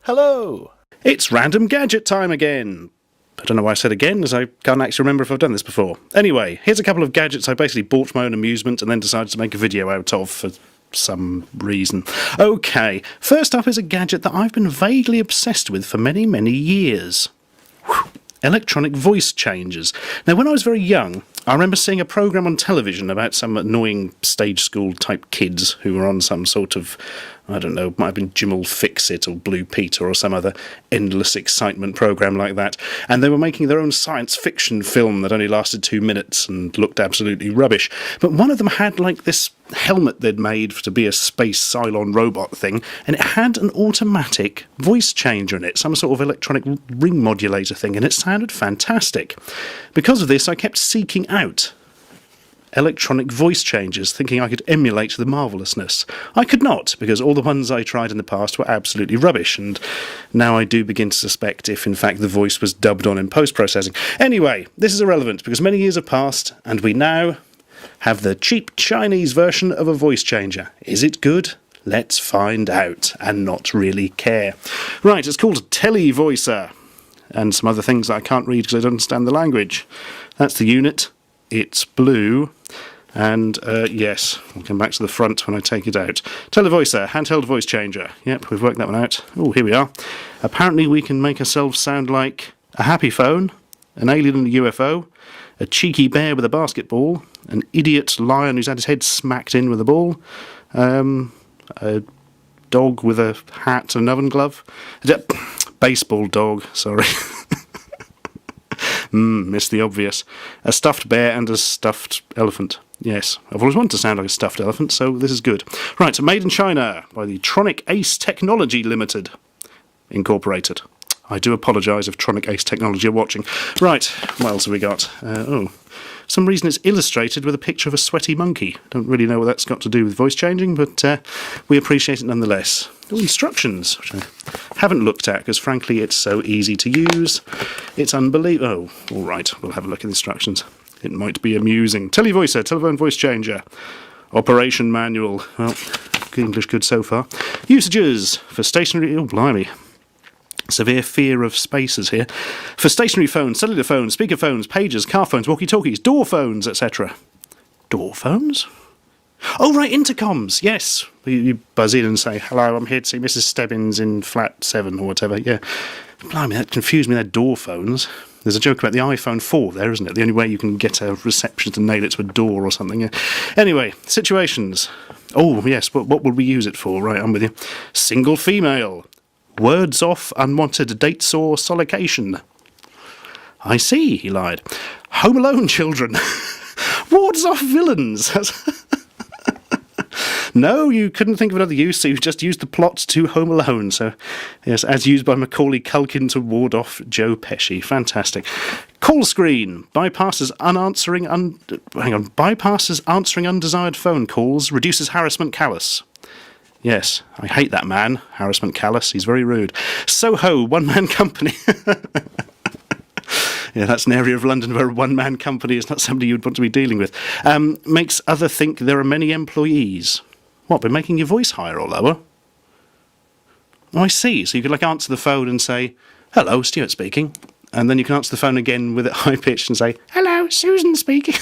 Hello! It's random gadget time again. I don't know why I said again, as I can't actually remember if I've done this before. Anyway, here's a couple of gadgets I basically bought for my own amusement and then decided to make a video out of for some reason. Okay, first up is a gadget that I've been vaguely obsessed with for many, many years. Whew. Electronic voice changers. Now, when I was very young, I remember seeing a programme on television about some annoying stage school type kids who were on some sort of, I don't know, might have been Jim'll Fix It or Blue Peter or some other endless excitement programme like that. And they were making their own science fiction film that only lasted 2 minutes and looked absolutely rubbish. But one of them had like this helmet they'd made to be a space Cylon robot thing, and it had an automatic voice changer in it, some sort of electronic ring modulator thing, and it sounded fantastic. Because of this, I kept seeking out electronic voice changers, thinking I could emulate the marvellousness. I could not, because all the ones I tried in the past were absolutely rubbish, and now I do begin to suspect if in fact the voice was dubbed on in post-processing. Anyway, this is irrelevant, because many years have passed, and we now have the cheap Chinese version of a voice changer. Is it good? Let's find out, and not really care. Right, it's called a televoicer, and some other things that I can't read because I don't understand the language. That's the unit. It's blue, and yes, we'll come back to the front when I take it out. Televoicer, handheld voice changer. Yep, we've worked that one out. Oh, here we are. Apparently we can make ourselves sound like a happy phone, an alien in a UFO, a cheeky bear with a basketball, an idiot lion who's had his head smacked in with a ball, a dog with a hat and an oven glove, baseball dog, sorry. Missed the obvious. A stuffed bear and a stuffed elephant. Yes, I've always wanted to sound like a stuffed elephant, so this is good. Right, made in China by the Tronic Ace Technology Limited, Incorporated. I do apologise if Tronic Ace Technology are watching. Right, what else have we got? For some reason it's illustrated with a picture of a sweaty monkey. Don't really know what that's got to do with voice changing, but we appreciate it nonetheless. Instructions, which I haven't looked at because frankly it's so easy to use. It's unbelievable. Oh, all right, we'll have a look at the instructions. It might be amusing. Televoicer, telephone voice changer. Operation manual. Well, English good so far. Usages for stationary... Oh, blimey. Severe fear of spaces here. For stationary phones, cellular phones, speakerphones, pagers, car phones, walkie-talkies, door phones, etc. Door phones? Oh, right, intercoms, yes. You buzz in and say, hello, I'm here to see Mrs. Stebbins in flat 7 or whatever, yeah. Blimey, that confused me, they're door phones. There's a joke about the iPhone 4 there, isn't it? The only way you can get a reception to nail it to a door or something. Yeah. Anyway, situations. Oh, yes, what would we use it for? Right, I'm with you. Single female. Words off unwanted dates or solocation. I see, he lied. Home Alone children. Wards off villains. No, you couldn't think of another use, so you just used the plot to Home Alone. So, yes, as used by Macaulay Culkin to ward off Joe Pesci. Fantastic. Call screen. Bypasses answering undesired phone calls, reduces harassment callous. Yes, I hate that man, harassment callous. He's very rude. Soho, one-man company. Yeah, that's an area of London where a one-man company is not somebody you'd want to be dealing with. Makes other think there are many employees. What, by making your voice higher or lower? Oh, I see. So you could answer the phone and say, hello, Stuart speaking. And then you can answer the phone again with it high-pitched and say, hello, Susan speaking.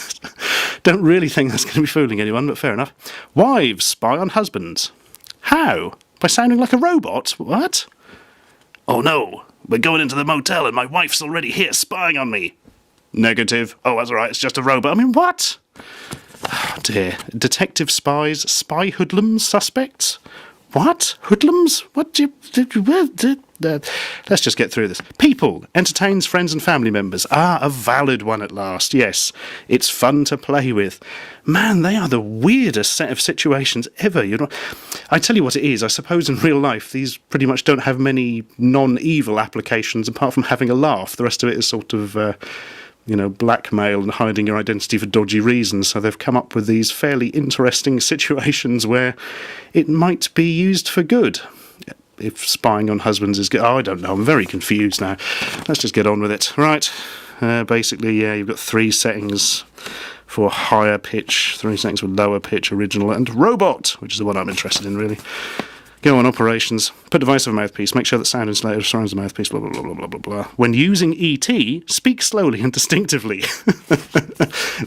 Don't really think that's going to be fooling anyone, but fair enough. Wives spy on husbands. How? By sounding like a robot? What? Oh no, we're going into the motel and my wife's already here spying on me. Negative. Oh, that's all right, it's just a robot. I mean, what? Oh dear. Detective spies, spy hoodlums, suspects? What? Hoodlums? What do you... Let's just get through this. People, entertains friends and family members. Ah, a valid one at last, yes. It's fun to play with. Man, they are the weirdest set of situations ever. I tell you what it is, I suppose in real life these pretty much don't have many non-evil applications apart from having a laugh. The rest of it is sort of... blackmail and hiding your identity for dodgy reasons. So they've come up with these fairly interesting situations where it might be used for good. If spying on husbands is good. Oh, I don't know. I'm very confused now. Let's just get on with it. Right. Basically, yeah, you've got 3 settings for higher pitch, 3 settings for lower pitch, original, and robot, which is the one I'm interested in, really. Go on, operations. Put device over mouthpiece. Make sure that sound insulator surrounds the mouthpiece. Blah, blah, blah, blah, blah, blah, blah. When using ET, speak slowly and distinctively.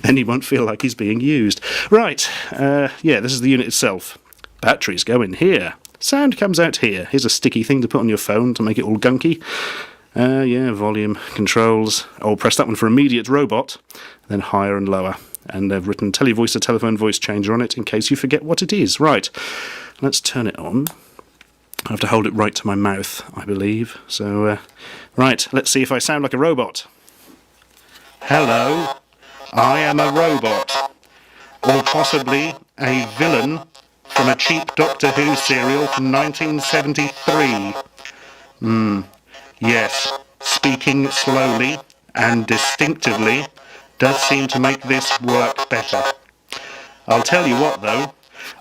Then he won't feel like he's being used. Right. Yeah, this is the unit itself. Batteries go in here. Sound comes out here. Here's a sticky thing to put on your phone to make it all gunky. Yeah, volume, controls. I'll press that one for immediate robot. Then higher and lower. And they've written televoicer telephone voice changer on it in case you forget what it is. Right. Let's turn it on. I have to hold it right to my mouth, I believe. So, right, let's see if I sound like a robot. Hello, I am a robot. Or possibly a villain from a cheap Doctor Who serial from 1973. Yes, speaking slowly and distinctively does seem to make this work better. I'll tell you what, though.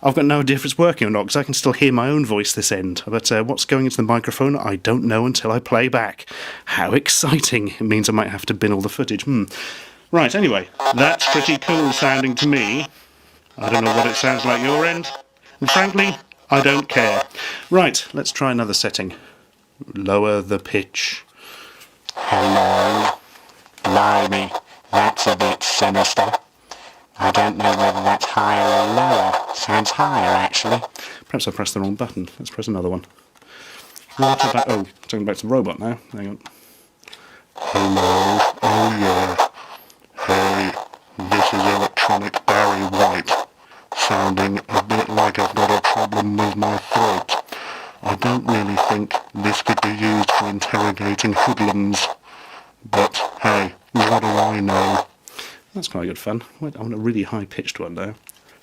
I've got no idea if it's working or not, because I can still hear my own voice this end. But what's going into the microphone, I don't know until I play back. How exciting. It means I might have to bin all the footage. Right, anyway, that's pretty cool sounding to me. I don't know what it sounds like your end. And frankly, I don't care. Right, let's try another setting. Lower the pitch. Hello. Blimey, that's a bit sinister. I don't know whether that's higher or lower. Sounds higher, actually. Perhaps I pressed the wrong button. Let's press another one. What about... Oh, talking back to the robot now. Hang on. Hello. Oh, yeah. Hey, this is electronic Barry White. Sounding a bit like I've got a problem with my throat. I don't really think this could be used for interrogating hoodlums. But, hey, what do I know? That's quite good fun. I want a really high-pitched one now.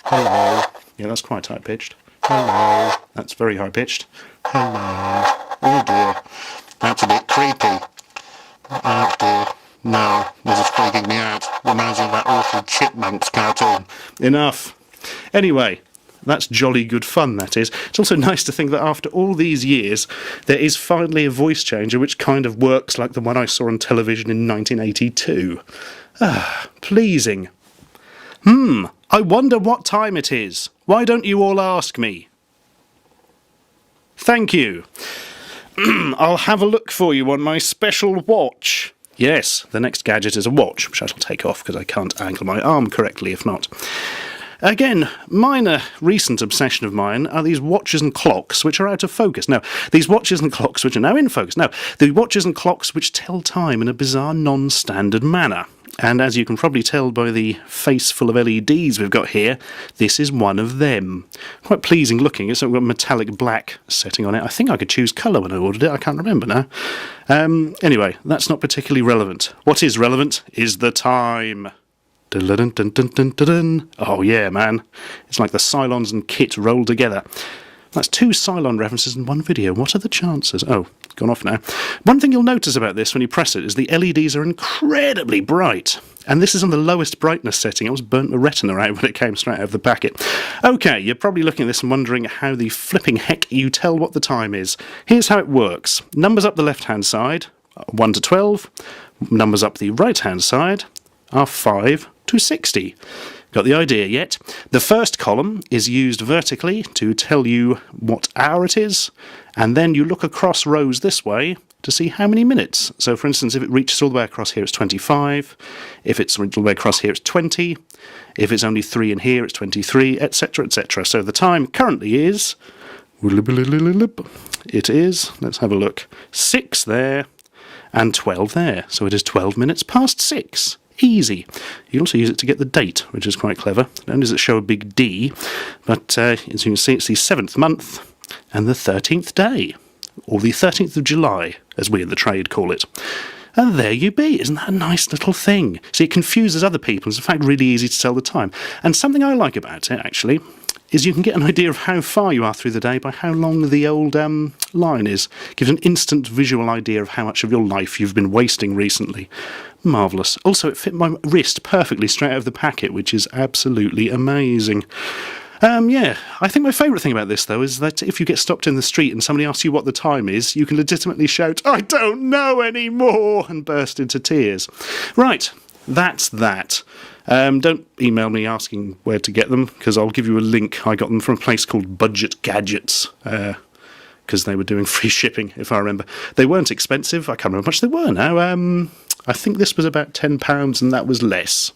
Hello. Yeah, that's quite high-pitched. Hello. That's very high-pitched. Hello. Oh dear. That's a bit creepy. Oh dear. No, this is freaking me out. Reminds me of that awful Chipmunks cartoon. Enough. Anyway, that's jolly good fun, that is. It's also nice to think that after all these years, there is finally a voice changer which kind of works like the one I saw on television in 1982. Ah, pleasing. I wonder what time it is. Why don't you all ask me? Thank you. I'll have a look for you on my special watch. Yes, the next gadget is a watch, which I shall take off because I can't angle my arm correctly if not. Again, minor recent obsession of mine are these watches and clocks which are out of focus. No, these watches and clocks which are now in focus. No, the watches and clocks which tell time in a bizarre non-standard manner. And as you can probably tell by the face full of LEDs we've got here, this is one of them. Quite pleasing looking. It's got a metallic black setting on it. I think I could choose colour when I ordered it. I can't remember now. Anyway, that's not particularly relevant. What is relevant is the time. Dun, dun, dun, dun, dun, dun, dun. Oh yeah, man. It's like the Cylons and Kit rolled together. That's 2 Cylon references in one video. What are the chances? Oh, gone off now. One thing you'll notice about this when you press it is the LEDs are incredibly bright. And this is on the lowest brightness setting. I almost burnt my retina out when it came straight out of the packet. Okay, you're probably looking at this and wondering how the flipping heck you tell what the time is. Here's how it works. Numbers up the left-hand side, 1 to 12. Numbers up the right-hand side are 5 to 60. Got the idea yet? The first column is used vertically to tell you what hour it is, and then you look across rows this way to see how many minutes. So for instance, if it reaches all the way across here, it's 25. If it's all the way across here, it's 20. If it's only 3 in here, it's 23, etc, etc. So the time currently is... It is, let's have a look, 6 there and 12 there. So it is 12 minutes past 6. Easy. You can also use it to get the date, which is quite clever. Not only does it show a big D, but as you can see, it's the 7th month and the 13th day, or the 13th of July, as we in the trade call it. And there you be. Isn't that a nice little thing? See, it confuses other people. It's in fact really easy to tell the time. And something I like about it, actually, is you can get an idea of how far you are through the day by how long the old line is. Gives an instant visual idea of how much of your life you've been wasting recently. Marvellous. Also, it fit my wrist perfectly straight out of the packet, which is absolutely amazing. Yeah, I think my favourite thing about this, though, is that if you get stopped in the street and somebody asks you what the time is, you can legitimately shout, "I don't know anymore," and burst into tears. Right, that's that. Don't email me asking where to get them, because I'll give you a link. I got them from a place called Budget Gadgets. because they were doing free shipping, if I remember. They weren't expensive. I can't remember how much they were now. I think this was about £10 and that was less.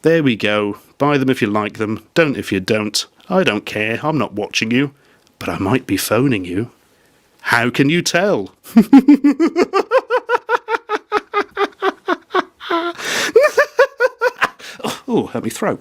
There we go. Buy them if you like them. Don't if you don't. I don't care. I'm not watching you. But I might be phoning you. How can you tell? Oh, hurt me throat.